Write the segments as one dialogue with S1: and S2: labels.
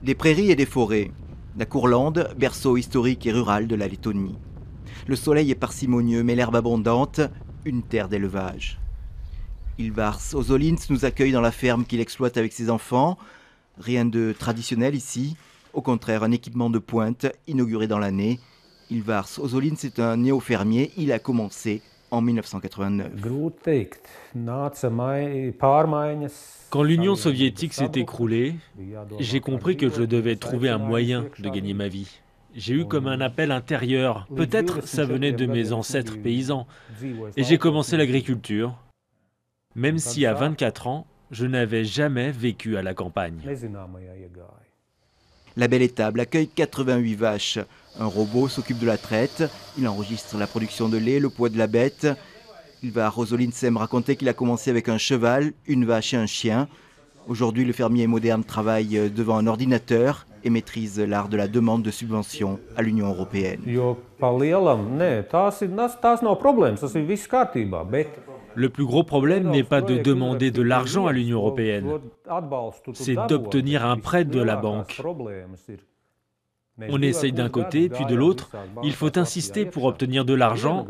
S1: Des prairies et des forêts. La Courlande, berceau historique et rural de la Lettonie. Le soleil est parcimonieux, mais l'herbe abondante, une terre d'élevage. Ilvars Ozolins nous accueille dans la ferme qu'il exploite avec ses enfants. Rien de traditionnel ici, au contraire un équipement de pointe inauguré dans l'année. Ilvars Ozolins est un néo-fermier, il a commencé en 1989.
S2: Quand l'Union soviétique s'est écroulée, j'ai compris que je devais trouver un moyen de gagner ma vie. J'ai eu comme un appel intérieur, peut-être ça venait de mes ancêtres paysans, et j'ai commencé l'agriculture, même si à 24 ans, je n'avais jamais vécu à la campagne.
S1: La belle étable accueille 88 vaches. Un robot s'occupe de la traite, il enregistre la production de lait, le poids de la bête. Ilvar Ozolins aime raconter qu'il a commencé avec un cheval, une vache et un chien. Aujourd'hui, le fermier moderne travaille devant un ordinateur et maîtrise l'art de la demande de subventions à l'Union européenne.
S2: Le plus gros problème n'est pas de demander de l'argent à l'Union européenne, c'est d'obtenir un prêt de la banque. On essaye d'un côté, puis de l'autre, il faut insister pour obtenir de l'argent,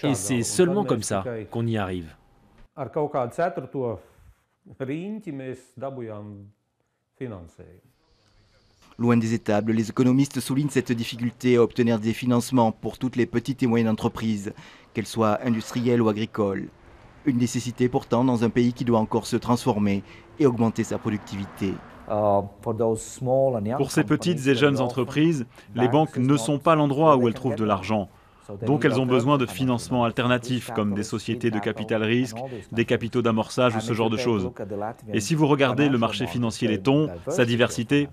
S2: et c'est seulement comme ça qu'on y arrive.
S1: Loin des étables, les économistes soulignent cette difficulté à obtenir des financements pour toutes les petites et moyennes entreprises, qu'elles soient industrielles ou agricoles. Une nécessité pourtant dans un pays qui doit encore se transformer et augmenter sa productivité.
S3: Pour ces petites et jeunes entreprises, les banques ne sont pas l'endroit où elles trouvent de l'argent. Donc elles ont besoin de financements alternatifs comme des sociétés de capital risque, des capitaux d'amorçage ou ce genre de choses. Et si vous regardez le marché financier letton, sa diversité,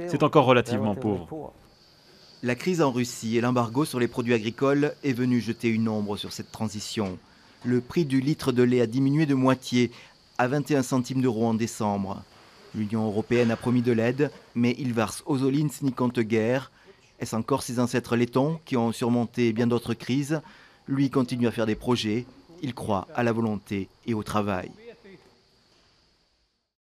S3: c'est encore relativement pauvre.
S1: La crise en Russie et l'embargo sur les produits agricoles est venu jeter une ombre sur cette transition. Le prix du litre de lait a diminué de moitié à 21 centimes d'euros en décembre. L'Union européenne a promis de l'aide, mais Ilvars Ozolins n'y compte guère. Est-ce encore ses ancêtres lettons qui ont surmonté bien d'autres crises? Lui continue à faire des projets, il croit à la volonté et au travail.